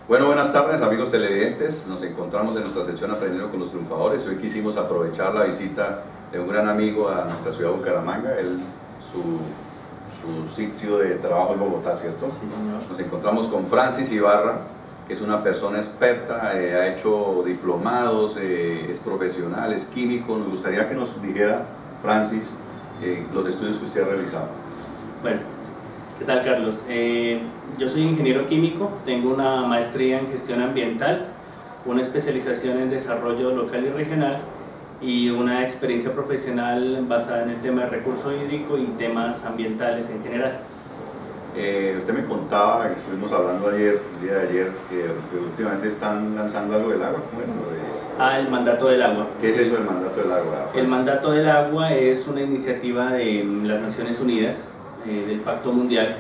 Bueno, buenas tardes amigos televidentes, nos encontramos en nuestra sección Aprendiendo con los Triunfadores. Hoy quisimos aprovechar la visita de un gran amigo a nuestra ciudad de Bucaramanga, su sitio de trabajo en Bogotá, ¿cierto? Sí, señor. Nos encontramos con Francis Ibarra, que es una persona experta, ha hecho diplomados, es profesional, es químico. Nos gustaría que nos dijera, Francis, los estudios que usted ha realizado. Bueno, ¿qué tal, Carlos? Yo soy ingeniero químico, tengo una maestría en gestión ambiental, una especialización en desarrollo local y regional y una experiencia profesional basada en el tema de recurso hídrico y temas ambientales en general. Usted me contaba, que estuvimos hablando ayer, el día de ayer, que últimamente están lanzando algo del agua. ¿Cómo era lo de...? El mandato del agua. ¿Qué es eso del mandato del agua? El mandato del agua es una iniciativa de las Naciones Unidas, del Pacto Mundial,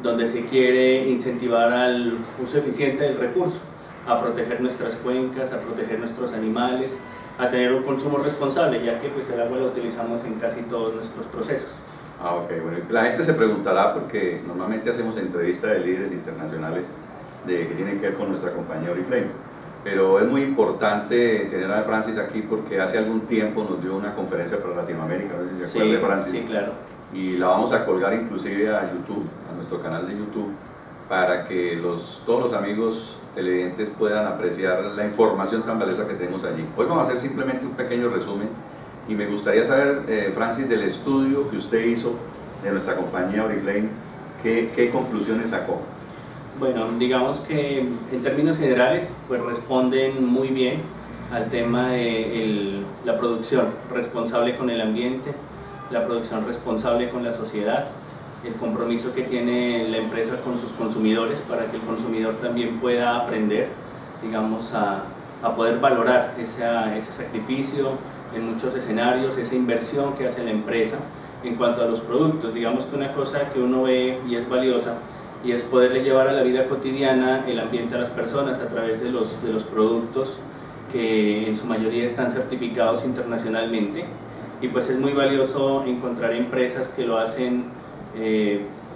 donde se quiere incentivar al uso eficiente del recurso, a proteger nuestras cuencas, a proteger nuestros animales, a tener un consumo responsable, ya que pues, el agua la utilizamos en casi todos nuestros procesos. Ok, bueno, la gente se preguntará porque normalmente hacemos entrevistas de líderes internacionales que tienen que ver con nuestra compañía Oriflame, pero es muy importante tener a Francis aquí porque hace algún tiempo nos dio una conferencia para Latinoamérica, no sé si se acuerda de Francis. Sí, claro. Y la vamos a colgar inclusive a YouTube, a nuestro canal de YouTube, para que todos los amigos televidentes puedan apreciar la información tan valiosa que tenemos allí. Hoy vamos a hacer simplemente un pequeño resumen y me gustaría saber, Francis, del estudio que usted hizo de nuestra compañía Oriflame, ¿qué conclusiones sacó? Bueno, digamos que en términos generales pues responden muy bien al tema de la producción responsable con el ambiente, la producción responsable con la sociedad, el compromiso que tiene la empresa con sus consumidores para que el consumidor también pueda aprender, digamos, a poder valorar ese sacrificio en muchos escenarios, esa inversión que hace la empresa en cuanto a los productos. Digamos que una cosa que uno ve y es valiosa y es poderle llevar a la vida cotidiana el ambiente a las personas a través de los productos que en su mayoría están certificados internacionalmente. Y pues es muy valioso encontrar empresas que lo hacen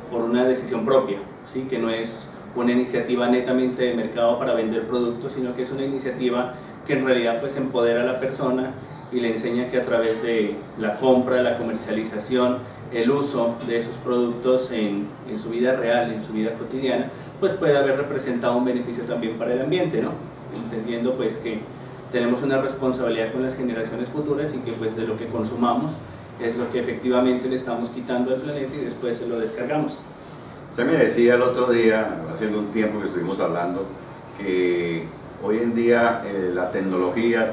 por una decisión propia, ¿sí? Que no es una iniciativa netamente de mercado para vender productos, sino que es una iniciativa que en realidad pues empodera a la persona y le enseña que a través de la compra, la comercialización, el uso de esos productos en su vida real, en su vida cotidiana, pues puede haber representado un beneficio también para el ambiente, ¿no? Entendiendo pues que tenemos una responsabilidad con las generaciones futuras y que pues de lo que consumamos es lo que efectivamente le estamos quitando al planeta y después se lo descargamos. Usted me decía el otro día, hace un tiempo que estuvimos hablando, que hoy en día la tecnología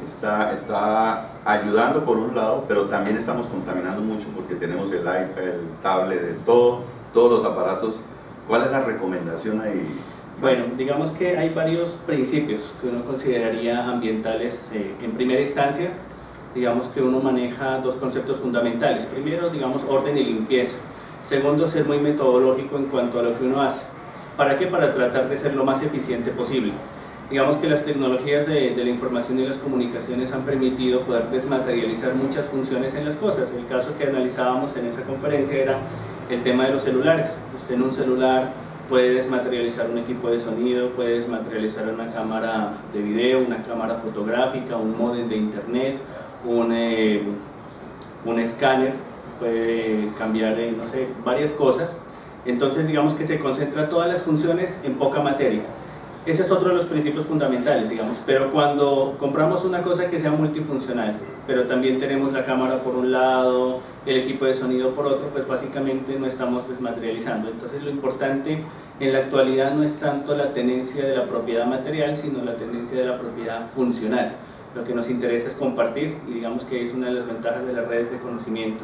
está ayudando por un lado, pero también estamos contaminando mucho porque tenemos el iPad, el tablet, todos los aparatos. ¿Cuál es la recomendación ahí? Bueno, digamos que hay varios principios que uno consideraría ambientales en primera instancia. Digamos que uno maneja dos conceptos fundamentales. Primero, digamos, orden y limpieza. Segundo, ser muy metodológico en cuanto a lo que uno hace. ¿Para qué? Para tratar de ser lo más eficiente posible. Digamos que las tecnologías de la información y las comunicaciones han permitido poder desmaterializar muchas funciones en las cosas. El caso que analizábamos en esa conferencia era el tema de los celulares. Usted en un celular puede desmaterializar un equipo de sonido, puede desmaterializar una cámara de video, una cámara fotográfica, un módem de internet, un escáner, puede cambiar, no sé, varias cosas. Entonces digamos que se concentra todas las funciones en poca materia. Ese es otro de los principios fundamentales, digamos, pero cuando compramos una cosa que sea multifuncional, pero también tenemos la cámara por un lado, el equipo de sonido por otro, pues básicamente no estamos desmaterializando. Entonces lo importante en la actualidad no es tanto la tenencia de la propiedad material, sino la tenencia de la propiedad funcional. Lo que nos interesa es compartir, y digamos que es una de las ventajas de las redes de conocimiento,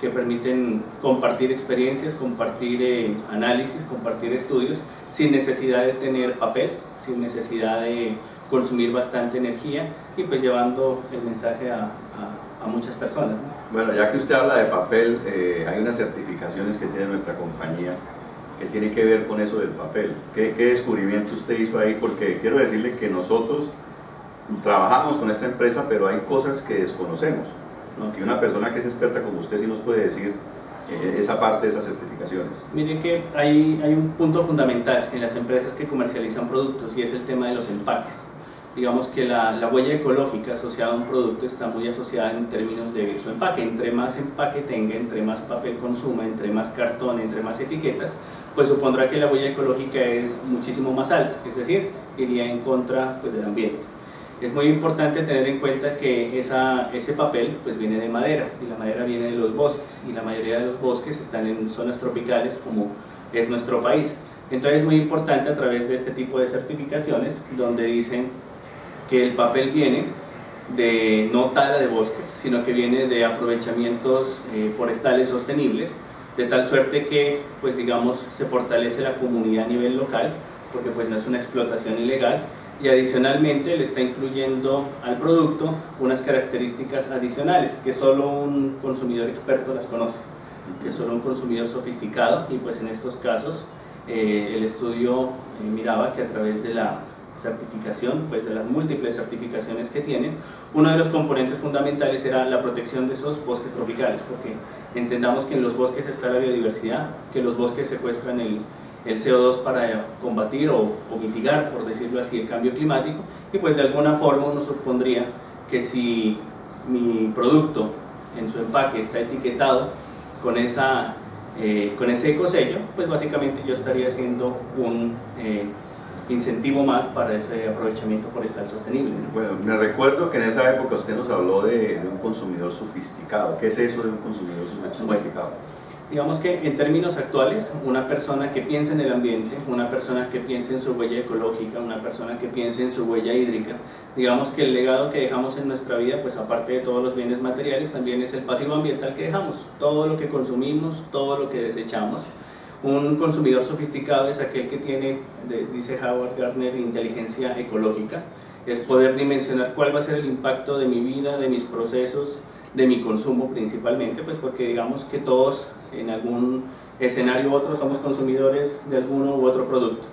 que permiten compartir experiencias, compartir análisis, compartir estudios, sin necesidad de tener papel, sin necesidad de consumir bastante energía y pues llevando el mensaje a muchas personas, ¿no? Bueno, ya que usted habla de papel, hay unas certificaciones que tiene nuestra compañía que tiene que ver con eso del papel. ¿Qué descubrimiento usted hizo ahí? Porque quiero decirle que nosotros trabajamos con esta empresa, pero hay cosas que desconocemos, ¿no? Que una persona que es experta como usted sí nos puede decir esa parte de esas certificaciones? Mire que hay un punto fundamental en las empresas que comercializan productos y es el tema de los empaques. Digamos que la huella ecológica asociada a un producto está muy asociada en términos de su empaque. Entre más empaque tenga, entre más papel consuma, entre más cartón, entre más etiquetas, pues supondrá que la huella ecológica es muchísimo más alta, es decir, iría en contra pues, del ambiente. Es muy importante tener en cuenta que ese papel pues, viene de madera y la madera viene de los bosques y la mayoría de los bosques están en zonas tropicales como es nuestro país. Entonces es muy importante a través de este tipo de certificaciones donde dicen que el papel viene de no tala de bosques, sino que viene de aprovechamientos forestales sostenibles, de tal suerte que pues, digamos, se fortalece la comunidad a nivel local porque pues, no es una explotación ilegal. Y adicionalmente le está incluyendo al producto unas características adicionales que solo un consumidor experto las conoce, que solo un consumidor sofisticado, y pues en estos casos el estudio miraba que a través de la certificación, pues de las múltiples certificaciones que tienen, uno de los componentes fundamentales era la protección de esos bosques tropicales, porque entendamos que en los bosques está la biodiversidad, que los bosques secuestran el CO2 para combatir o mitigar, por decirlo así, el cambio climático, y pues de alguna forma uno supondría que si mi producto en su empaque está etiquetado con ese ecosello, pues básicamente yo estaría haciendo un incentivo más para ese aprovechamiento forestal sostenible, ¿no? Bueno, me recuerdo que en esa época usted nos habló de un consumidor sofisticado. ¿Qué es eso de un consumidor sofisticado? Bueno, digamos que en términos actuales, una persona que piensa en el ambiente, una persona que piensa en su huella ecológica, una persona que piensa en su huella hídrica, digamos que el legado que dejamos en nuestra vida, pues aparte de todos los bienes materiales, también es el pasivo ambiental que dejamos, todo lo que consumimos, todo lo que desechamos. Un consumidor sofisticado es aquel que tiene, dice Howard Gardner, inteligencia ecológica, es poder dimensionar cuál va a ser el impacto de mi vida, de mis procesos, de mi consumo principalmente, pues porque digamos que todos en algún escenario u otro somos consumidores de alguno u otro producto.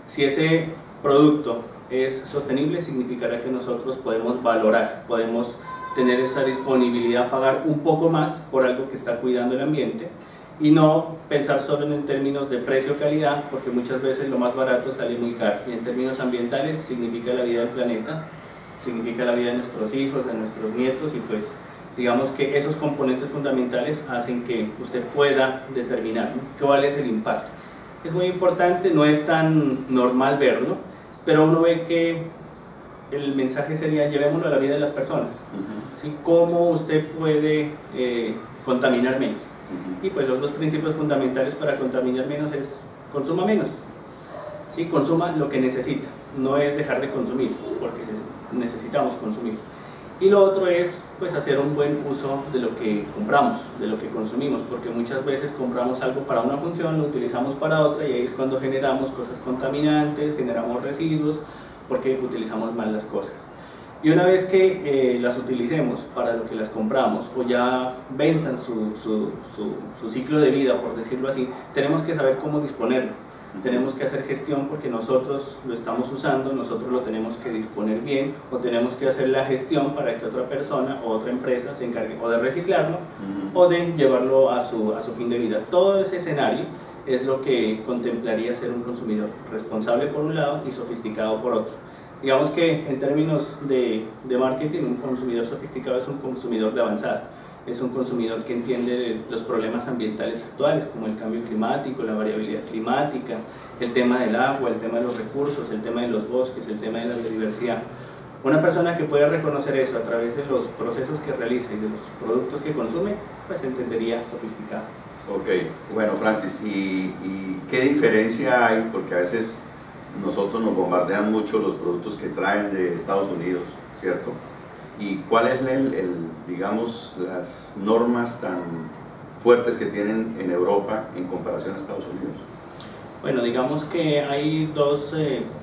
Si ese producto es sostenible, significará que nosotros podemos valorar, podemos tener esa disponibilidad a pagar un poco más por algo que está cuidando el ambiente y no pensar solo en términos de precio-calidad, porque muchas veces lo más barato sale muy caro. Y en términos ambientales significa la vida del planeta, significa la vida de nuestros hijos, de nuestros nietos, y pues digamos que esos componentes fundamentales hacen que usted pueda determinar, ¿no?, cuál es el impacto. Es muy importante, no es tan normal verlo, pero uno ve que el mensaje sería llevémoslo a la vida de las personas, ¿sí? ¿Cómo usted puede contaminar menos? Y pues los dos principios fundamentales para contaminar menos es consuma menos, ¿sí? Consuma lo que necesita, no es dejar de consumir, porque necesitamos consumir. Y lo otro es pues hacer un buen uso de lo que compramos, de lo que consumimos, porque muchas veces compramos algo para una función, lo utilizamos para otra y ahí es cuando generamos cosas contaminantes, generamos residuos, porque utilizamos mal las cosas. Y una vez que las utilicemos para lo que las compramos o ya venzan su ciclo de vida, por decirlo así, tenemos que saber cómo disponerlo. Tenemos que hacer gestión porque nosotros lo estamos usando, nosotros lo tenemos que disponer bien o tenemos que hacer la gestión para que otra persona o otra empresa se encargue o de reciclarlo o de llevarlo a su fin de vida. Todo ese escenario es lo que contemplaría ser un consumidor responsable por un lado y sofisticado por otro. Digamos que en términos de marketing, un consumidor sofisticado es un consumidor de avanzada. Es un consumidor que entiende los problemas ambientales actuales, como el cambio climático, la variabilidad climática, el tema del agua, el tema de los recursos, el tema de los bosques, el tema de la biodiversidad. Una persona que pueda reconocer eso a través de los procesos que realiza y de los productos que consume, pues entendería sofisticado. Ok, bueno, Francis, ¿y qué diferencia hay? Porque a veces nosotros nos bombardean mucho los productos que traen de Estados Unidos, ¿cierto? ¿Y cuál es digamos, las normas tan fuertes que tienen en Europa en comparación a Estados Unidos? Bueno, digamos que hay dos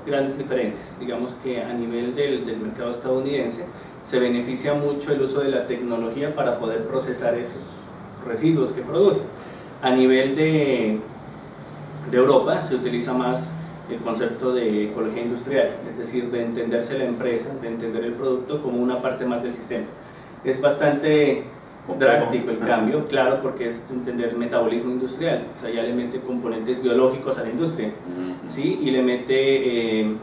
grandes diferencias. Digamos que a nivel del mercado estadounidense se beneficia mucho el uso de la tecnología para poder procesar esos residuos que produce. A nivel de Europa se utiliza más el concepto de ecología industrial, es decir, de entenderse la empresa, de entender el producto como una parte más del sistema. Es bastante drástico el cambio, claro, porque es entender el metabolismo industrial, o sea, ya le mete componentes biológicos a la industria, ¿sí? Y le mete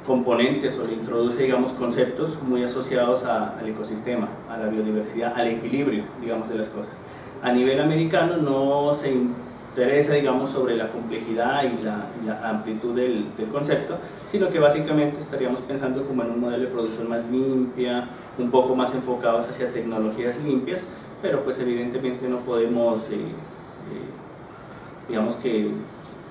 componentes o le introduce, digamos, conceptos muy asociados al ecosistema, a la biodiversidad, al equilibrio, digamos, de las cosas. A nivel americano no se interesa, digamos, sobre la complejidad y la amplitud del concepto, sino que básicamente estaríamos pensando como en un modelo de producción más limpia, un poco más enfocados hacia tecnologías limpias, pero pues evidentemente no podemos, digamos que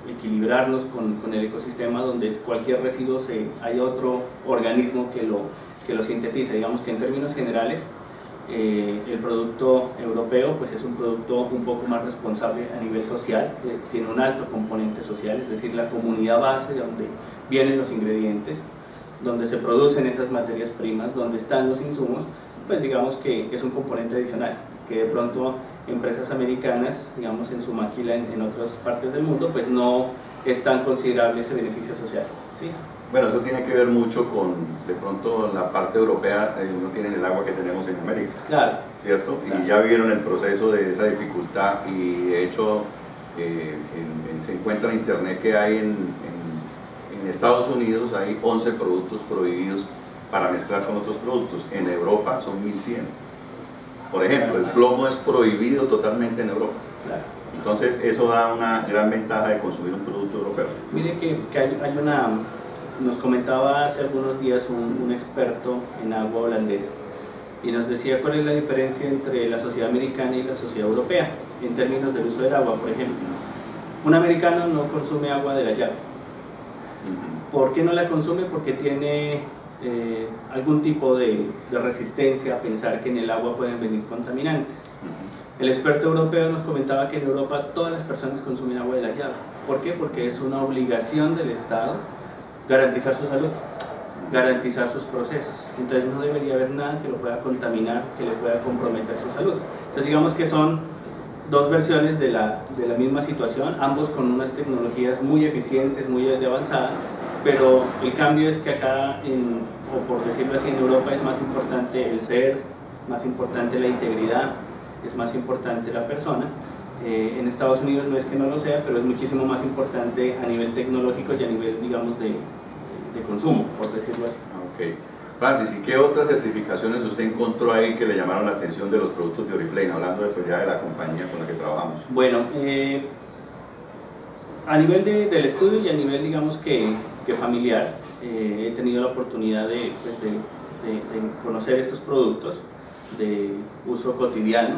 equilibrarnos con el ecosistema donde cualquier residuo hay otro organismo que lo sintetiza. Digamos que en términos generales el producto europeo pues es un producto un poco más responsable a nivel social, tiene un alto componente social, es decir, la comunidad base de donde vienen los ingredientes, donde se producen esas materias primas, donde están los insumos, pues digamos que es un componente adicional, que de pronto empresas americanas, digamos en su maquila en otras partes del mundo, pues no es tan considerable ese beneficio social, ¿sí? Bueno, eso tiene que ver mucho con, de pronto, la parte europea, no tienen el agua que tenemos en América, claro, ¿cierto? Claro. Y ya vieron el proceso de esa dificultad y de hecho se encuentra en internet que hay en Estados Unidos hay 11 productos prohibidos para mezclar con otros productos, en Europa son 1100. Por ejemplo, el plomo es prohibido totalmente en Europa. Claro. Entonces eso da una gran ventaja de consumir un producto europeo. Mire que hay una, nos comentaba hace algunos días un experto en agua holandés y nos decía cuál es la diferencia entre la sociedad americana y la sociedad europea en términos del uso del agua. Por ejemplo, un americano no consume agua de la llave. ¿Por qué no la consume? Porque tiene algún tipo de resistencia a pensar que en el agua pueden venir contaminantes. El experto europeo nos comentaba que en Europa todas las personas consumen agua de la llave. ¿Por qué? Porque es una obligación del Estado garantizar su salud, garantizar sus procesos. Entonces no debería haber nada que lo pueda contaminar, que le pueda comprometer su salud. Entonces digamos que son dos versiones de la misma situación, ambos con unas tecnologías muy eficientes, muy avanzadas, pero el cambio es que acá, o por decirlo así, en Europa es más importante el ser, más importante la integridad, es más importante la persona. En Estados Unidos no es que no lo sea, pero es muchísimo más importante a nivel tecnológico y a nivel, digamos, de consumo, por decirlo así. Okay. Francis, ¿y qué otras certificaciones usted encontró ahí que le llamaron la atención de los productos de Oriflame, hablando pues ya de la compañía con la que trabajamos? Bueno, a nivel del estudio y a nivel, digamos que familiar, he tenido la oportunidad de conocer estos productos de uso cotidiano.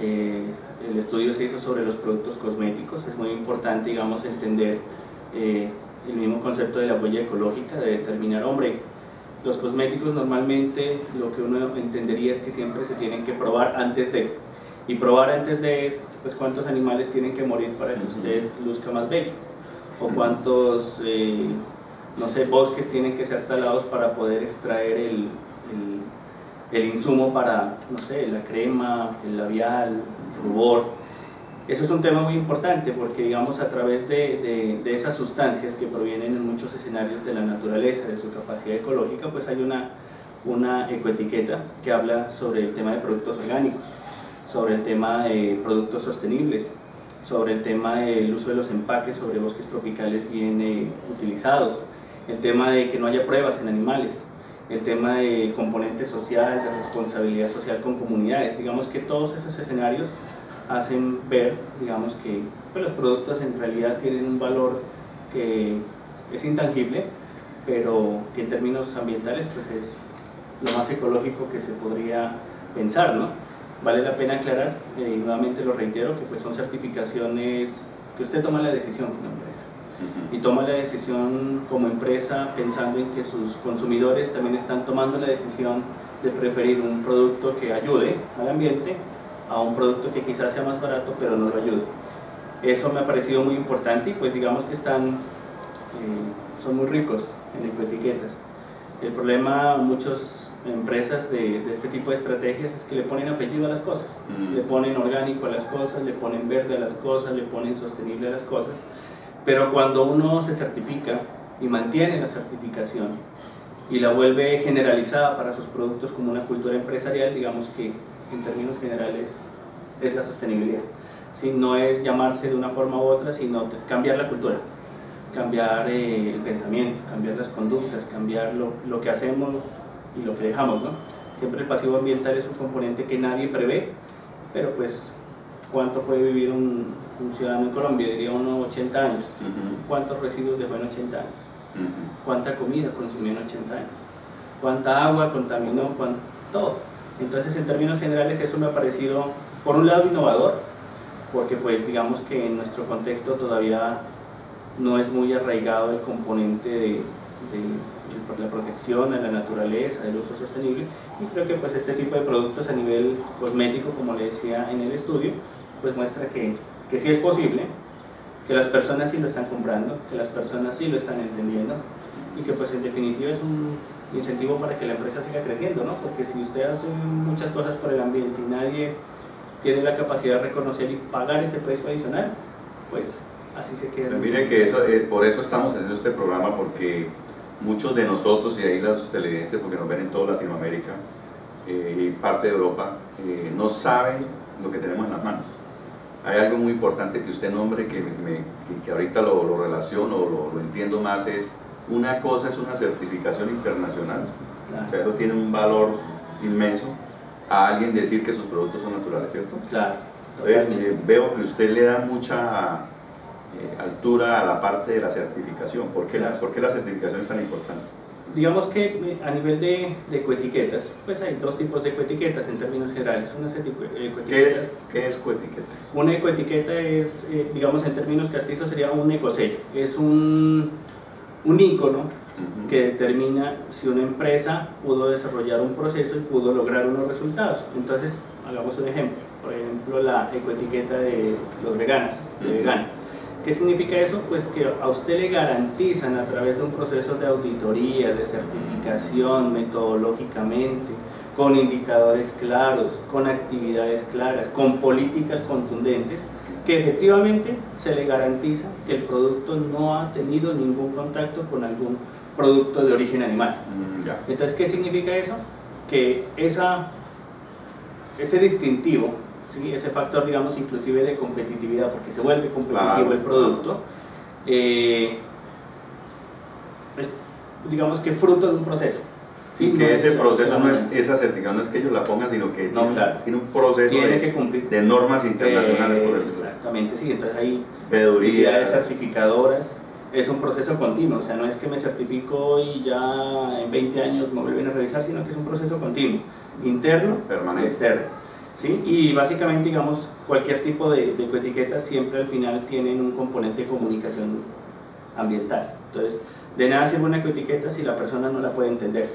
El estudio se hizo sobre los productos cosméticos. Es muy importante, digamos, entender el mismo concepto de la huella ecológica, de determinar, hombre, los cosméticos normalmente lo que uno entendería es que siempre se tienen que probar antes de, y probar antes de es pues cuántos animales tienen que morir para que usted luzca más bello, o cuántos no sé, bosques tienen que ser talados para poder extraer el insumo para, no sé, la crema, el labial, el rubor. Eso es un tema muy importante porque, digamos, a través de esas sustancias que provienen en muchos escenarios de la naturaleza, de su capacidad ecológica, pues hay una ecoetiqueta que habla sobre el tema de productos orgánicos, sobre el tema de productos sostenibles, sobre el tema del uso de los empaques sobre bosques tropicales bien utilizados, el tema de que no haya pruebas en animales, el tema del componente social, de responsabilidad social con comunidades. Digamos que todos esos escenarios hacen ver, digamos, que pues, los productos en realidad tienen un valor que es intangible, pero que en términos ambientales pues es lo más ecológico que se podría pensar, ¿no? Vale la pena aclarar, y nuevamente lo reitero, que pues son certificaciones que usted toma la decisión como empresa. Y toma la decisión como empresa pensando en que sus consumidores también están tomando la decisión de preferir un producto que ayude al ambiente a un producto que quizás sea más barato pero no lo ayude. Eso me ha parecido muy importante y pues digamos que son muy ricos en ecoetiquetas. El problema muchas empresas de este tipo de estrategias es que le ponen apellido a las cosas, le ponen orgánico a las cosas, le ponen verde a las cosas, le ponen sostenible a las cosas, pero cuando uno se certifica y mantiene la certificación y la vuelve generalizada para sus productos como una cultura empresarial, digamos que en términos generales, es la sostenibilidad. ¿Sí? No es llamarse de una forma u otra, sino cambiar la cultura, cambiar el pensamiento, cambiar las conductas, cambiar lo que hacemos y lo que dejamos, ¿no? Siempre el pasivo ambiental es un componente que nadie prevé, pero pues, ¿cuánto puede vivir un ciudadano en Colombia? Diría unos 80 años. ¿Cuántos residuos dejó en 80 años? ¿Cuánta comida consumió en 80 años? ¿Cuánta agua contaminó? Todo. Entonces, en términos generales, eso me ha parecido, por un lado, innovador, porque pues digamos que en nuestro contexto todavía no es muy arraigado el componente de la protección a la naturaleza, del uso sostenible, y creo que pues este tipo de productos a nivel cosmético, como le decía en el estudio, pues muestra que sí es posible, que las personas sí lo están comprando, que las personas sí lo están entendiendo, y que pues en definitiva es un incentivo para que la empresa siga creciendo, ¿no? Porque si usted hace muchas cosas por el ambiente y nadie tiene la capacidad de reconocer y pagar ese precio adicional, pues así se queda. Pero mire que eso, por eso estamos haciendo este programa, porque muchos de nosotros, y ahí los televidentes, porque nos ven en toda Latinoamérica y parte de Europa, no saben lo que tenemos en las manos. Hay algo muy importante que usted nombre, que ahorita lo relaciono, lo entiendo más, es una cosa es una certificación internacional, claro. O sea, eso tiene un valor inmenso a alguien decir que sus productos son naturales, ¿cierto? Claro. Entonces veo que usted le da mucha altura a la parte de la certificación. ¿Por qué, claro. ¿Por qué la certificación es tan importante? Digamos que a nivel de ecoetiquetas, pues hay dos tipos de ecoetiquetas en términos generales. ¿Qué es ecoetiquetas? Una ecoetiqueta es, digamos en términos castizos, sería un ecosello. Es un ícono que determina si una empresa pudo desarrollar un proceso y pudo lograr unos resultados. Entonces, hagamos un ejemplo. Por ejemplo, la ecoetiqueta de los veganos, de vegano. ¿Qué significa eso? Pues que a usted le garantizan a través de un proceso de auditoría, de certificación metodológicamente, con indicadores claros, con actividades claras, con políticas contundentes, que efectivamente se le garantiza que el producto no ha tenido ningún contacto con algún producto de origen animal. Entonces, ¿qué significa eso? Que ese distintivo, ¿sí? Ese factor, digamos, inclusive de competitividad, porque se vuelve competitivo el producto, es, digamos que fruto de un proceso. Sí, que no ese proceso no es, esa certificación no es que ellos la pongan, sino que no, tiene un proceso de normas internacionales, por ejemplo. Exactamente, sí, entonces hay veedurías, certificadoras, es un proceso continuo, o sea, no es que me certifico y ya en 20 años me vuelven a revisar, sino que es un proceso continuo, interno y externo. ¿Sí? Y básicamente, digamos, cualquier tipo de ecoetiquetas siempre al final tienen un componente de comunicación ambiental. Entonces, de nada sirve una ecoetiqueta si la persona no la puede entender.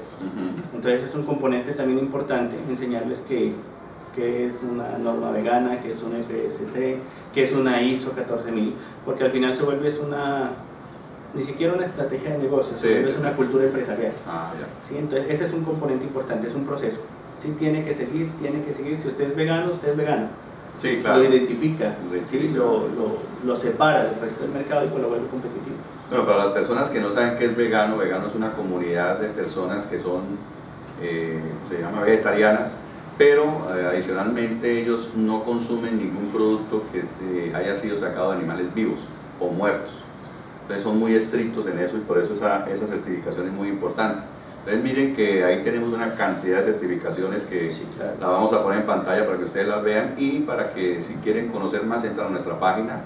Entonces, es un componente también importante enseñarles que es una norma vegana, que es una FSC, que es una ISO 14000, porque al final se vuelve ni siquiera una estrategia de negocio, se vuelve una cultura empresarial. ¿Sí? Entonces, ese es un componente importante, es un proceso. Sí, tiene que seguir, si usted es vegano, usted es vegano. Sí, claro. Lo identifica, ¿sí? lo separa del resto del mercado y pues lo vuelve competitivo. Bueno, para las personas que no saben qué es vegano, vegano es una comunidad de personas que son, se llama vegetarianas, pero adicionalmente ellos no consumen ningún producto que haya sido sacado de animales vivos o muertos. Entonces son muy estrictos en eso y por eso esa certificación es muy importante. Entonces miren que ahí tenemos una cantidad de certificaciones que sí, claro. La vamos a poner en pantalla para que ustedes las vean y para que si quieren conocer más entran a nuestra página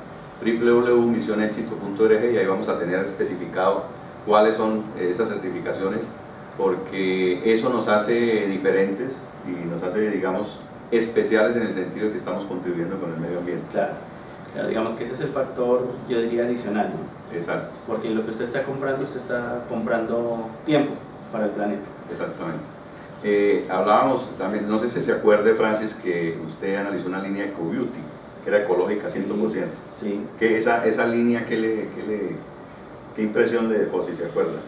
www.misionexito.org y ahí vamos a tener especificado cuáles son esas certificaciones, porque eso nos hace diferentes y nos hace, digamos, especiales en el sentido de que estamos contribuyendo con el medio ambiente. Claro, digamos que ese es el factor, yo diría, adicional, ¿no? Exacto. Porque lo que usted está comprando tiempo para el planeta. Exactamente. Hablábamos también, no sé si se acuerde, Francis, que usted analizó una línea EcoBeauty, que era ecológica 100%. Sí. Que esa línea, ¿qué impresión le dejó, si se acuerda?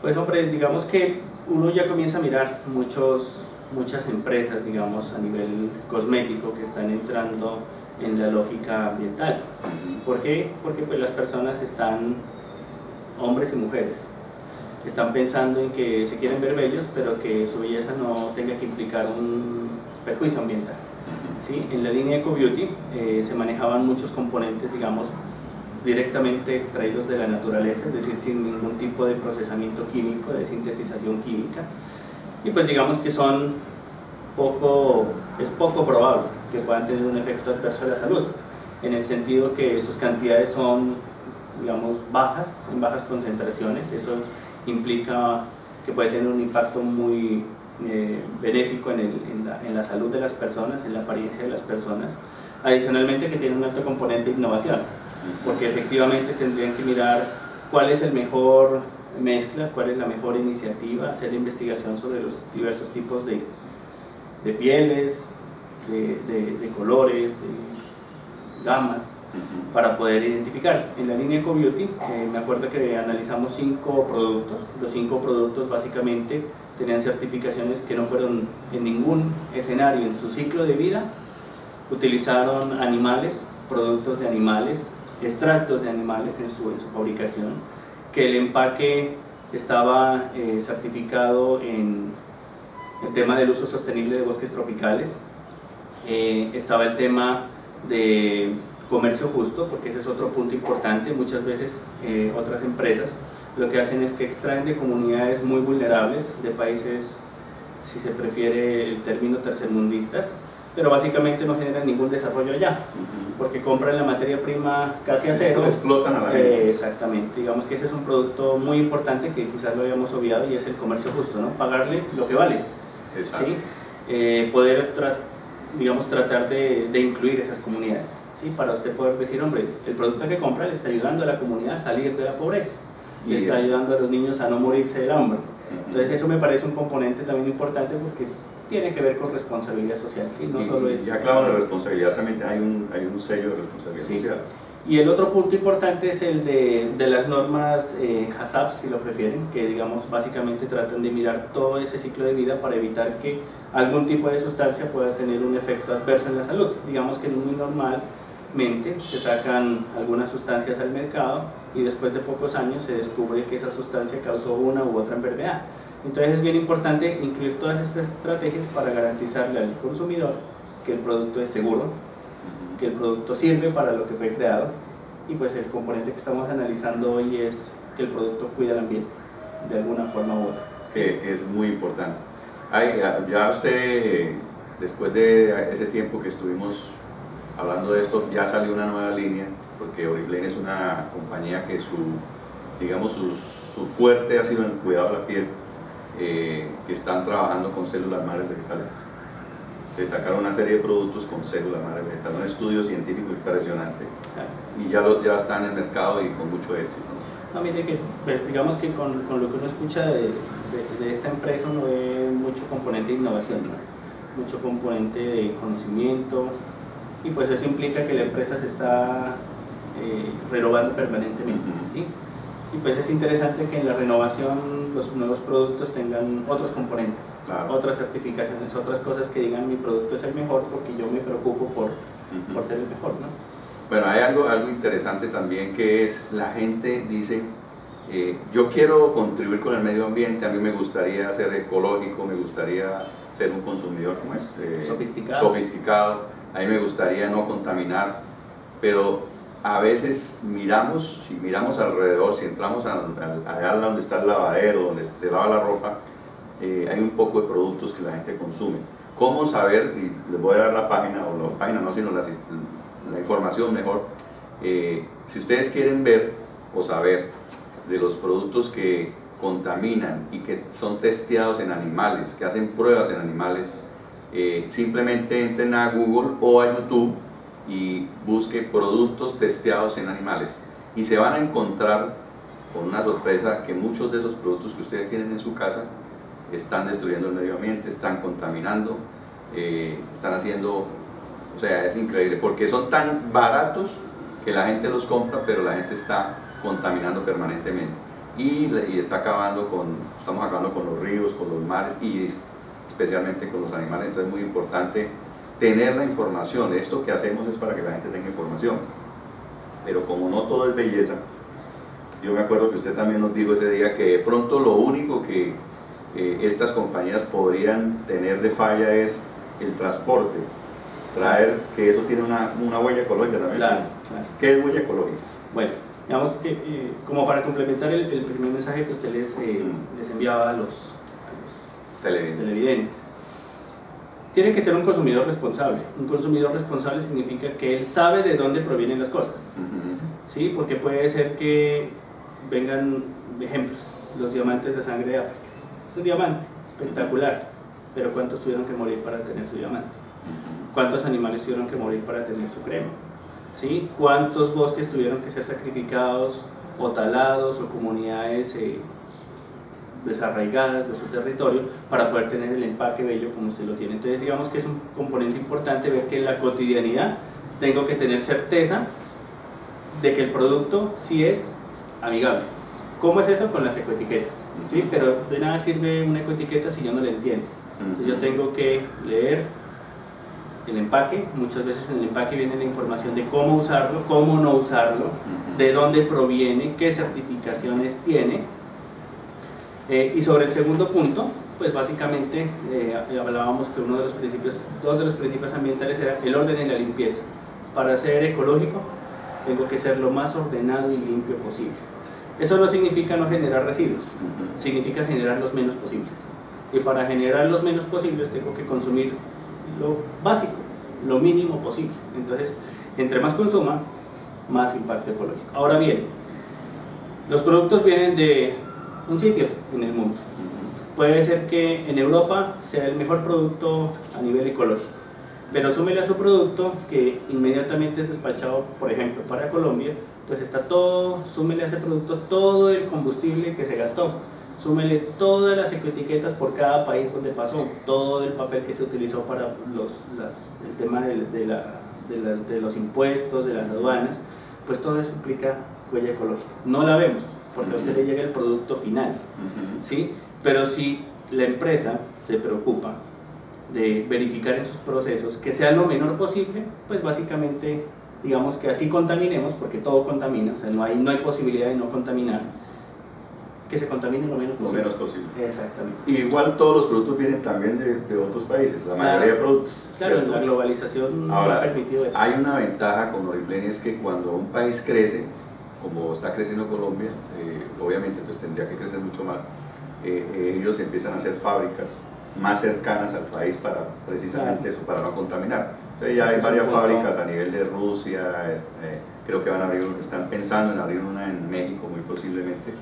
Pues hombre, digamos que uno ya comienza a mirar muchas empresas, digamos, a nivel cosmético que están entrando en la lógica ambiental. ¿Por qué? Porque pues las personas están, hombres y mujeres, están pensando en que se quieren ver bellos, pero que su belleza no tenga que implicar un perjuicio ambiental. ¿Sí? En la línea Eco Beauty se manejaban muchos componentes, digamos, directamente extraídos de la naturaleza, es decir, sin ningún tipo de procesamiento químico, de sintetización química, y pues digamos que es poco probable que puedan tener un efecto adverso a la salud, en el sentido que sus cantidades son, digamos, bajas, en bajas concentraciones. Eso implica que puede tener un impacto muy benéfico en la salud de las personas, en la apariencia de las personas. Adicionalmente, que tiene un alto componente de innovación, porque efectivamente tendrían que mirar cuál es el mejor mezcla, cuál es la mejor iniciativa, hacer investigación sobre los diversos tipos de pieles, de colores, de gamas, para poder identificar. En la línea Eco Beauty, me acuerdo que analizamos 5 productos. Los 5 productos básicamente tenían certificaciones que no fueron en ningún escenario en su ciclo de vida. Utilizaron animales, productos de animales, extractos de animales en su fabricación, que el empaque estaba certificado en el tema del uso sostenible de bosques tropicales, estaba el tema de comercio justo, porque ese es otro punto importante. Muchas veces otras empresas lo que hacen es que extraen de comunidades muy vulnerables, de países, si se prefiere el término, tercermundistas, pero básicamente no generan ningún desarrollo allá, porque compran la materia prima casi a cero. Explotan a la gente. Exactamente, digamos que ese es un producto muy importante que quizás lo habíamos obviado, y es el comercio justo, ¿no? Pagarle lo que vale. Exacto. ¿Sí? Poder digamos, tratar de incluir esas comunidades, ¿sí? Para usted poder decir, hombre, el producto que compra le está ayudando a la comunidad a salir de la pobreza, le está ayudando a los niños a no morirse del hambre. Entonces eso me parece un componente también importante, porque tiene que ver con responsabilidad social, ¿sí? No solo es... Ya claro, de responsabilidad también hay un sello de responsabilidad social. Y el otro punto importante es el de las normas HACCP, si lo prefieren, que digamos básicamente tratan de mirar todo ese ciclo de vida para evitar que algún tipo de sustancia pueda tener un efecto adverso en la salud. Digamos que muy normalmente se sacan algunas sustancias al mercado y después de pocos años se descubre que esa sustancia causó una u otra enfermedad. Entonces es bien importante incluir todas estas estrategias para garantizarle al consumidor que el producto es seguro, que el producto sirve para lo que fue creado, y pues el componente que estamos analizando hoy es que el producto cuida el ambiente de alguna forma u otra. Que es muy importante. Ya usted, después de ese tiempo que estuvimos hablando de esto, ya salió una nueva línea, porque Oriflame es una compañía que su fuerte ha sido en el cuidado de la piel, que están trabajando con células madres vegetales. Sacaron una serie de productos con células madre vegetal, un estudio científico impresionante, y ya está en el mercado y con mucho éxito. No, mire que, pues digamos que con lo que uno escucha de esta empresa, uno ve mucho componente de innovación, ¿no? Mucho componente de conocimiento, y pues eso implica que la empresa se está renovando permanentemente, ¿sí? Y pues es interesante que en la renovación los nuevos productos tengan otros componentes, claro, otras certificaciones, otras cosas que digan mi producto es el mejor porque yo me preocupo por ser el mejor, ¿no? Bueno, hay algo interesante también, que es la gente dice, yo quiero contribuir con el medio ambiente, a mí me gustaría ser ecológico, me gustaría ser un consumidor sofisticado, a mí me gustaría no contaminar, pero a veces si miramos alrededor, si entramos allá donde está el lavadero, donde se lava la ropa, hay un poco de productos que la gente consume. ¿Cómo saber? Y les voy a dar la página, o la página no, sino la información mejor. Si ustedes quieren ver o saber de los productos que contaminan y que son testeados en animales, que hacen pruebas en animales, simplemente entren a Google o a YouTube y busque productos testeados en animales, y se van a encontrar con una sorpresa, que muchos de esos productos que ustedes tienen en su casa están destruyendo el medio ambiente, están contaminando, están haciendo, o sea, es increíble, porque son tan baratos que la gente los compra, pero la gente está contaminando permanentemente, y estamos acabando con los ríos, con los mares, y especialmente con los animales. Entonces es muy importante tener la información. Esto que hacemos es para que la gente tenga información, pero como no todo es belleza, Yo me acuerdo que usted también nos dijo ese día que de pronto lo único que estas compañías podrían tener de falla es el transporte, traer, que eso tiene una huella ecológica también. Claro, claro. ¿Qué es huella ecológica? Bueno, digamos que como para complementar el primer mensaje que usted les enviaba a los televidentes, tiene que ser un consumidor responsable. Un consumidor responsable significa que él sabe de dónde provienen las cosas. ¿Sí? Porque puede ser que vengan ejemplos, los diamantes de sangre de África. Es un diamante espectacular, pero ¿cuántos tuvieron que morir para tener su diamante? ¿Cuántos animales tuvieron que morir para tener su crema? ¿Sí? ¿Cuántos bosques tuvieron que ser sacrificados o talados o comunidades desarraigadas de su territorio para poder tener el empaque bello como usted lo tiene? Entonces digamos que es un componente importante ver que en la cotidianidad tengo que tener certeza de que el producto sí es amigable. ¿Cómo es eso? Con las ecoetiquetas, ¿sí? Pero de nada sirve una ecoetiqueta si yo no la entiendo. Entonces yo tengo que leer el empaque. Muchas veces en el empaque viene la información de cómo usarlo, cómo no usarlo, de dónde proviene, qué certificaciones tiene. Y sobre el segundo punto, pues básicamente hablábamos que dos de los principios ambientales era el orden y la limpieza. Para ser ecológico tengo que ser lo más ordenado y limpio posible. Eso no significa no generar residuos, significa generar los menos posibles. Y para generar los menos posibles tengo que consumir lo básico, lo mínimo posible. Entonces, entre más consuma, más impacto ecológico. Ahora bien, los productos vienen de un sitio en el mundo. Puede ser que en Europa sea el mejor producto a nivel ecológico, pero súmele a su producto que inmediatamente es despachado, por ejemplo, para Colombia, pues está todo, súmele a ese producto todo el combustible que se gastó, súmele todas las ecoetiquetas por cada país donde pasó, todo el papel que se utilizó para el tema de los impuestos, de las aduanas, pues todo eso implica huella ecológica. No la vemos, porque a usted le llega el producto final, ¿sí? Pero si la empresa se preocupa de verificar en sus procesos que sea lo menor posible, pues básicamente digamos que así contaminemos, porque todo contamina, o sea, no hay posibilidad de no contaminar, que se contamine lo menos posible. Lo menos posible. Exactamente. Y igual todos los productos vienen también de otros países, la mayoría de productos. Claro, ¿cierto? la globalización ahora, ha permitido eso. Hay una ventaja con Oriflame, es que cuando un país crece, como está creciendo Colombia, obviamente pues tendría que crecer mucho más, ellos empiezan a hacer fábricas más cercanas al país para precisamente eso, para no contaminar. Entonces ya hay varias fábricas a nivel de Rusia, creo que van a abrir, están pensando en abrir una en México muy posiblemente,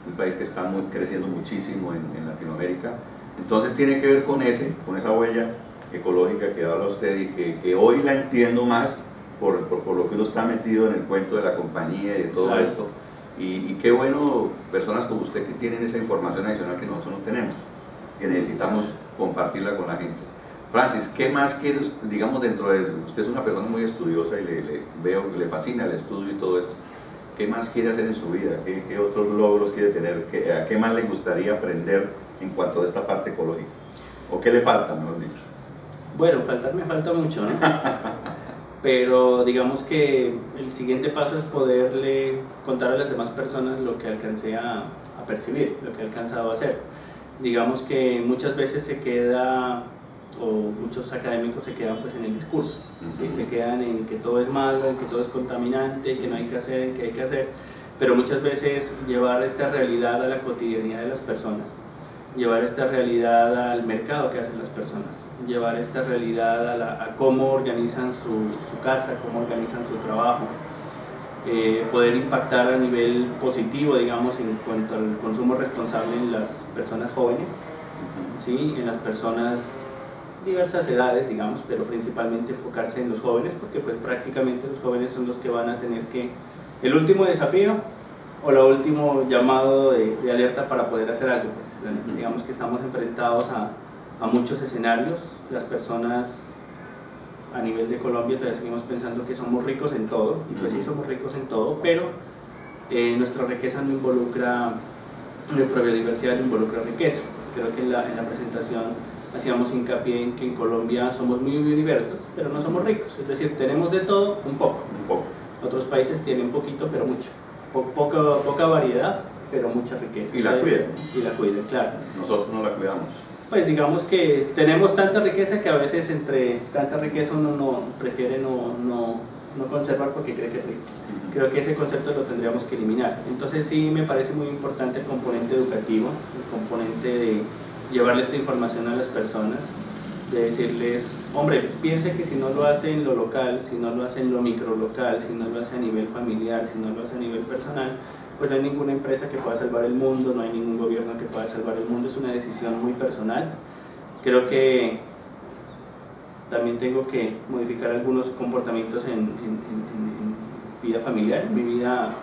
un país que está creciendo muchísimo en Latinoamérica. Entonces tiene que ver con esa huella ecológica que habla usted y que hoy la entiendo más por lo que uno está metido en el cuento de la compañía y de todo esto. Y qué bueno, personas como usted que tienen esa información adicional que nosotros no tenemos, que necesitamos compartirla con la gente. Francis, ¿qué más quieres, digamos, dentro de... Usted es una persona muy estudiosa y veo que le fascina el estudio y todo esto. ¿Qué más quiere hacer en su vida? ¿Qué otros logros quiere tener? ¿A qué más le gustaría aprender en cuanto a esta parte ecológica? ¿O qué le falta, mejor dicho? Bueno, me falta mucho, ¿no? Pero digamos que el siguiente paso es poderle contar a las demás personas lo que alcancé a percibir, lo que he alcanzado a hacer. Digamos que muchas veces se queda, o muchos académicos se quedan pues en el discurso, ¿sí? Se quedan en que todo es malo, en que todo es contaminante, que no hay que hacer, en que hay que hacer, pero muchas veces llevar esta realidad a la cotidianidad de las personas, llevar esta realidad al mercado que hacen las personas, llevar esta realidad a cómo organizan su casa, cómo organizan su trabajo, poder impactar a nivel positivo, digamos, en cuanto al consumo responsable en las personas jóvenes, ¿sí? En las personas diversas edades, digamos, pero principalmente enfocarse en los jóvenes, porque pues prácticamente los jóvenes son los que van a tener el último desafío o el último llamado de alerta para poder hacer algo. Pues, digamos que estamos enfrentados a muchos escenarios. Las personas a nivel de Colombia todavía seguimos pensando que somos ricos en todo, y pues sí somos ricos en todo, pero nuestra riqueza no involucra, nuestra biodiversidad no involucra riqueza. Creo que en la presentación hacíamos hincapié en que en Colombia somos muy biodiversos, pero no somos ricos, es decir, tenemos de todo un poco. Otros países tienen poquito, pero mucho. poca variedad, pero mucha riqueza. Y la cuidan. Y la cuidan, claro. Nosotros no la cuidamos. Pues digamos que tenemos tanta riqueza que a veces entre tanta riqueza uno prefiere no conservar porque cree que es rico. Creo que ese concepto lo tendríamos que eliminar. Entonces sí me parece muy importante el componente educativo, el componente de llevarle esta información a las personas, de decirles, hombre, piense que si no lo hace en lo local, si no lo hace en lo micro local, si no lo hace a nivel familiar, si no lo hace a nivel personal, pues no hay ninguna empresa que pueda salvar el mundo, no hay ningún gobierno que pueda salvar el mundo, es una decisión muy personal. Creo que también tengo que modificar algunos comportamientos en vida familiar, en mi vida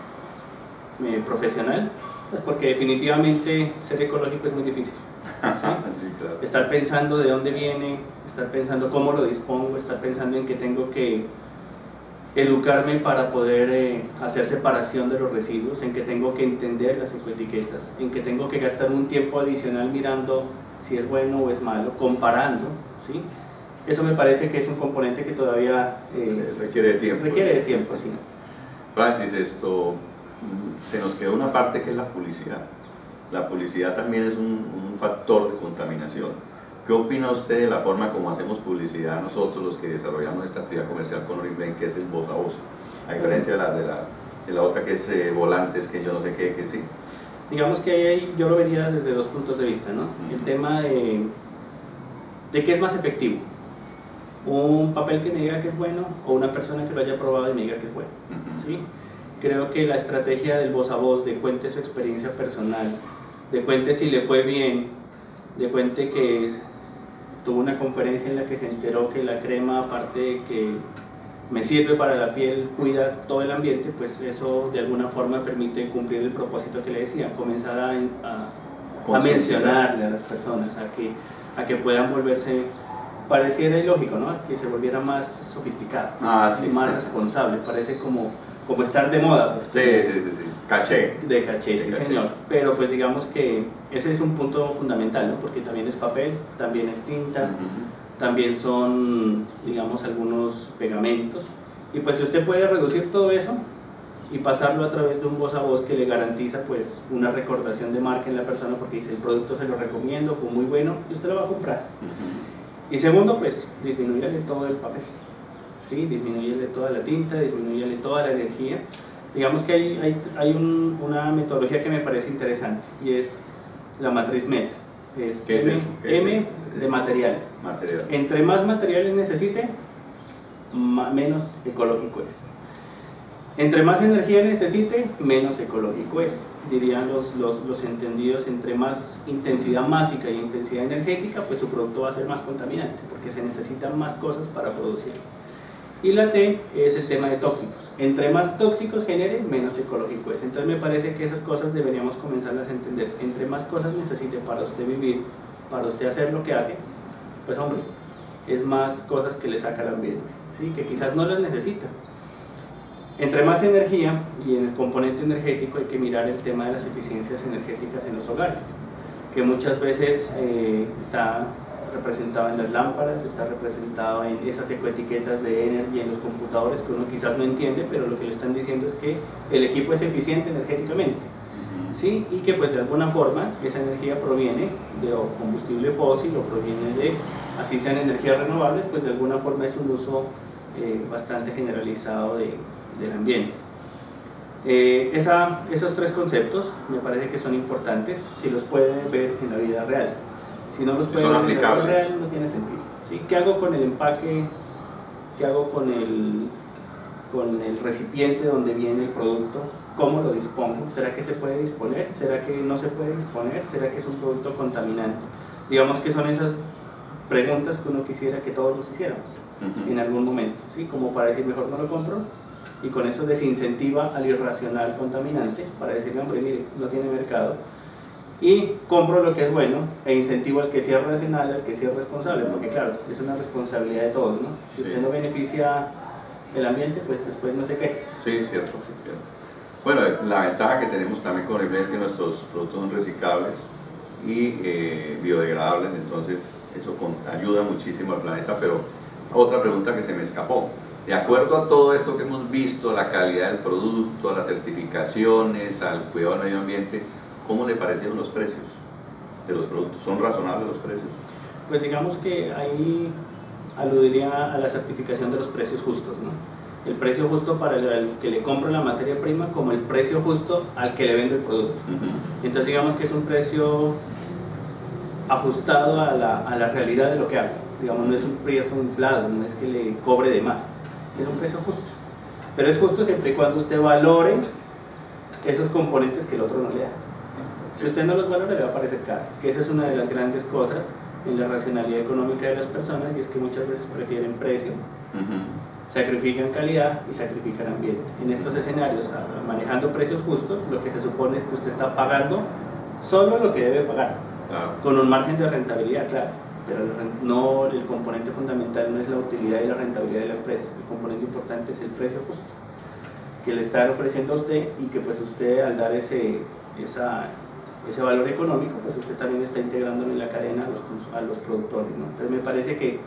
profesional, pues porque definitivamente ser ecológico es muy difícil. ¿Sí? Sí, claro. Estar pensando de dónde viene, estar pensando cómo lo dispongo, estar pensando en que tengo que educarme para poder hacer separación de los residuos, en que tengo que entender las ecoetiquetas, en que tengo que gastar un tiempo adicional mirando si es bueno o es malo, comparando, ¿sí? Eso me parece que es un componente que todavía requiere de tiempo. Requiere de tiempo, sí. Francis, esto, se nos quedó una parte que es la publicidad. La publicidad también es un factor de contaminación. ¿Qué opina usted de la forma como hacemos publicidad nosotros, los que desarrollamos esta actividad comercial con Oriflame, que es el voz a voz? A diferencia de la otra que es volantes, que yo no sé qué, que sí. Digamos que ahí yo lo vería desde dos puntos de vista, ¿no? El tema de qué es más efectivo. Un papel que me diga que es bueno o una persona que lo haya probado y me diga que es bueno, ¿sí? Creo que la estrategia del voz a voz, de cuente su experiencia personal, de cuente si le fue bien, de cuente que tuvo una conferencia en la que se enteró que la crema, aparte de que me sirve para la piel, cuida todo el ambiente, pues eso de alguna forma permite cumplir el propósito que le decía, comenzar a mencionarle a las personas, a que puedan volverse, pareciera ilógico, ¿no? Que se volviera más sofisticado, sí. Más responsable, parece como estar de moda. Pues, sí. Caché. De caché, sí, señor. Pero pues digamos que ese es un punto fundamental, ¿no? Porque también es papel, también es tinta, también son, digamos, algunos pegamentos. Y pues si usted puede reducir todo eso y pasarlo a través de un voz a voz que le garantiza pues una recordación de marca en la persona, porque dice el producto se lo recomiendo, fue muy bueno, y usted lo va a comprar. Y segundo, pues disminuirle todo el papel, ¿sí? Disminuirle toda la tinta, disminuirle toda la energía. Digamos que hay una metodología que me parece interesante y es la matriz MET. ¿Qué es eso? M de materiales. Entre más materiales necesite, menos ecológico es. Entre más energía necesite, menos ecológico es. Dirían los entendidos, entre más intensidad másica y intensidad energética, pues su producto va a ser más contaminante, porque se necesitan más cosas para producirlo. Y la T es el tema de tóxicos. Entre más tóxicos genere, menos ecológico es. Entonces me parece que esas cosas deberíamos comenzarlas a entender. Entre más cosas necesite para usted vivir, para usted hacer lo que hace, pues hombre, es más cosas que le saca al ambiente, ¿sí? Que quizás no las necesita. Entre más energía, y en el componente energético hay que mirar el tema de las eficiencias energéticas en los hogares, que muchas veces está representado en las lámparas, está representado en esas ecoetiquetas de Energy en los computadores que uno quizás no entiende, pero lo que le están diciendo es que el equipo es eficiente energéticamente, ¿sí? Y que pues de alguna forma esa energía proviene de combustible fósil o proviene de, así sean energías renovables, pues de alguna forma es un uso bastante generalizado del ambiente. Esos tres conceptos me parece que son importantes si los pueden ver en la vida real. Si no los pueden ver en la vida real, no tiene sentido, ¿sí? ¿Qué hago con el empaque? ¿Qué hago con el recipiente donde viene el producto? ¿Cómo lo dispongo? ¿Será que se puede disponer? ¿Será que no se puede disponer? ¿Será que es un producto contaminante? Digamos que son esas preguntas que uno quisiera que todos los hiciéramos en algún momento, ¿sí? Como para decir mejor no lo compro, y con eso desincentiva al irracional contaminante para decirle, hombre, mire, no tiene mercado, y compro lo que es bueno e incentivo al que sea racional, al que sea responsable, porque claro, es una responsabilidad de todos, ¿no? Si usted no beneficia el ambiente, pues después no se queja. Sí, cierto. Bueno, la ventaja que tenemos también con Oriflame es que nuestros productos son reciclables y biodegradables, entonces eso ayuda muchísimo al planeta. Pero otra pregunta que se me escapó, De acuerdo a todo esto que hemos visto, a la calidad del producto, a las certificaciones, al cuidado del medio ambiente, ¿cómo le parecieron los precios de los productos? ¿Son razonables los precios? Pues digamos que ahí aludiría a la certificación de los precios justos, ¿no? El precio justo para el que le compro la materia prima como el precio justo al que le vendo el producto. Entonces digamos que es un precio ajustado a la realidad de lo que hago. Digamos, no es un precio inflado, no es que le cobre de más, es un precio justo. Pero es justo siempre y cuando usted valore esos componentes que el otro no le da. Si usted no los valora, le va a parecer caro, que esa es una de las grandes cosas en la racionalidad económica de las personas, y es que muchas veces prefieren precio, sacrifican calidad y sacrifican ambiente. En estos escenarios, manejando precios justos, lo que se supone es que usted está pagando solo lo que debe pagar, con un margen de rentabilidad, claro, pero no, el componente fundamental no es la utilidad y la rentabilidad de la empresa, el componente importante es el precio justo que le están ofreciendo a usted, y que pues usted, al dar ese valor económico, pues usted también está integrándolo en la cadena a los productores, ¿no? Entonces me parece que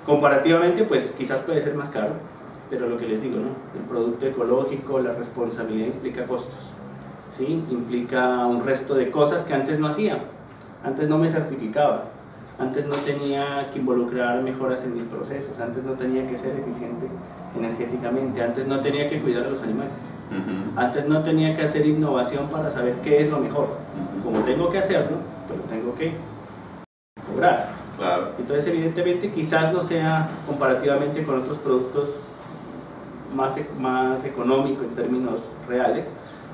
comparativamente pues quizás puede ser más caro, pero lo que les digo, ¿no? El producto ecológico, la responsabilidad implica costos, ¿sí? Implica un resto de cosas que antes no hacía. Antes no me certificaba, antes no tenía que involucrar mejoras en mis procesos, antes no tenía que ser eficiente energéticamente, antes no tenía que cuidar a los animales, antes no tenía que hacer innovación para saber qué es lo mejor. Como tengo que hacerlo, pero tengo que cobrar. Claro. Entonces evidentemente quizás no sea comparativamente con otros productos más económico en términos reales,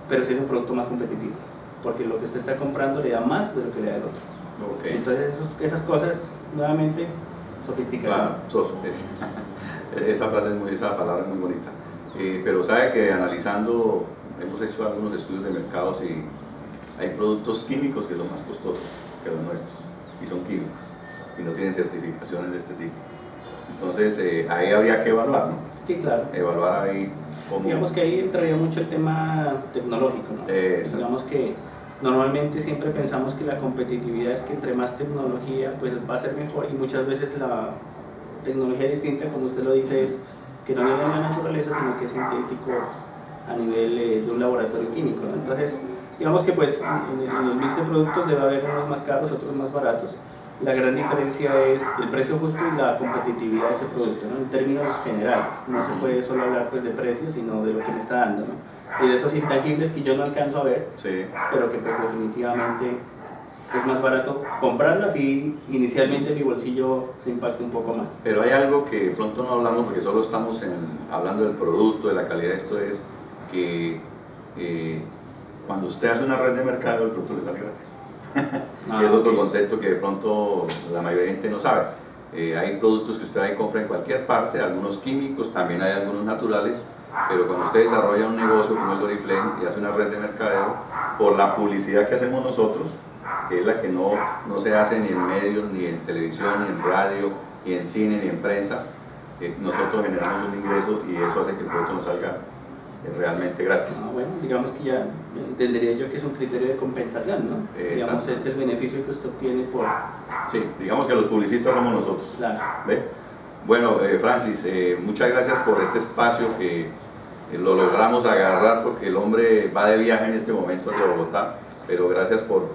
pero sí es un producto más competitivo, porque lo que usted está comprando le da más de lo que le da el otro. Okay. Entonces esas cosas, nuevamente, sofisticación. Claro, esa palabra es muy bonita. Pero sabe que analizando, hemos hecho algunos estudios de mercados y hay productos químicos que son más costosos que los nuestros, y son químicos, y no tienen certificaciones de este tipo. Entonces ahí habría que evaluar, ¿no? Sí, claro. Evaluar ahí cómo... Digamos que ahí entraría mucho el tema tecnológico, ¿no? Digamos que normalmente siempre pensamos que la competitividad es que entre más tecnología pues va a ser mejor, y muchas veces la tecnología distinta, como usted lo dice, es que no viene de la naturaleza, sino que es sintético a nivel de un laboratorio químico, ¿no? Entonces digamos que pues en el mix de productos debe haber unos más caros, otros más baratos. La gran diferencia es el precio justo y la competitividad de ese producto, ¿no? En términos generales. No se puede solo hablar pues de precios, sino de lo que me está dando, ¿no? Y de esos intangibles que yo no alcanzo a ver, sí, pero que pues definitivamente es más barato comprarlas, y inicialmente mi bolsillo se impacta un poco más. Pero hay algo que pronto no hablamos porque solo estamos hablando del producto, de la calidad. Esto es que cuando usted hace una red de mercado, el producto le sale gratis. Y es otro concepto que de pronto la mayoría de gente no sabe. Hay productos que usted ahí compra en cualquier parte, algunos químicos, también hay algunos naturales, pero cuando usted desarrolla un negocio como el Oriflame y hace una red de mercadeo, por la publicidad que hacemos nosotros, que es la que no se hace ni en medios, ni en televisión, ni en radio, ni en cine, ni en prensa, nosotros generamos un ingreso, y eso hace que el producto nos salga realmente gratis. Bueno, digamos que ya entendería yo que es un criterio de compensación, ¿no? Digamos, es el beneficio que usted obtiene por... Sí, digamos que los publicistas somos nosotros. Claro. ¿Ve? Bueno, Francis, muchas gracias por este espacio que lo logramos agarrar, porque el hombre va de viaje en este momento hacia Bogotá, pero gracias por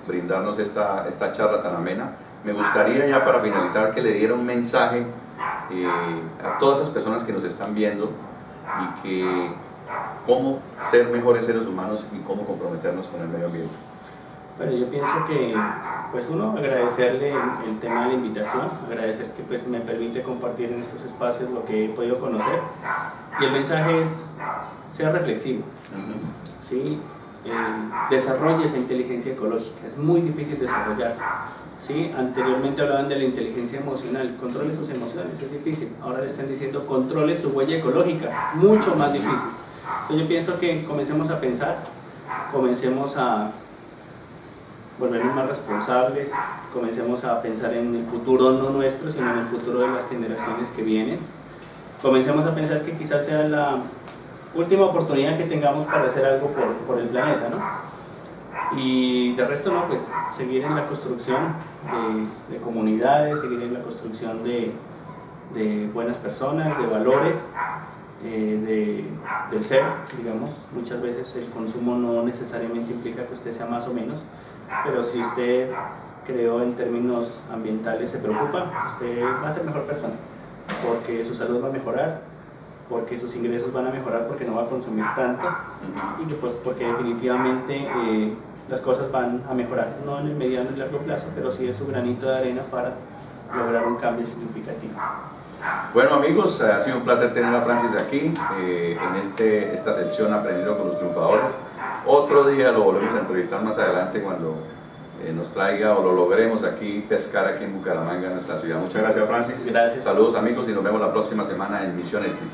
brindarnos esta charla tan amena. Me gustaría, ya para finalizar, que le diera un mensaje a todas esas personas que nos están viendo, y que cómo ser mejores seres humanos y cómo comprometernos con el medio ambiente. Bueno, yo pienso que, pues uno, agradecerle el tema de la invitación, agradecer que pues me permite compartir en estos espacios lo que he podido conocer, y el mensaje es: sea reflexivo, ¿sí? Desarrolle esa inteligencia ecológica, es muy difícil desarrollar, ¿sí? Anteriormente hablaban de la inteligencia emocional, controle sus emociones, es difícil. Ahora le están diciendo controle su huella ecológica, mucho más difícil. Entonces yo pienso que comencemos a pensar, comencemos a volvernos más responsables, comencemos a pensar en el futuro no nuestro, sino en el futuro de las generaciones que vienen. Comencemos a pensar que quizás sea la última oportunidad que tengamos para hacer algo por el planeta, ¿no? Y de resto no, pues seguir en la construcción de comunidades, seguir en la construcción de de buenas personas, de valores, del ser, digamos. Muchas veces el consumo no necesariamente implica que usted sea más o menos, pero si usted, creo, en términos ambientales se preocupa, usted va a ser mejor persona, porque su salud va a mejorar, porque sus ingresos van a mejorar, porque no va a consumir tanto y que pues porque definitivamente las cosas van a mejorar, no en el mediano y largo plazo, pero sí es su granito de arena para lograr un cambio significativo. Bueno amigos, ha sido un placer tener a Francis aquí en esta sección Aprendiendo con los Triunfadores. Otro día lo volvemos a entrevistar más adelante cuando nos traiga o lo logremos aquí pescar aquí en Bucaramanga, en nuestra ciudad. Muchas gracias Francis. Gracias. Saludos amigos y nos vemos la próxima semana en Misión Éxito.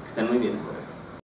Que estén muy bien.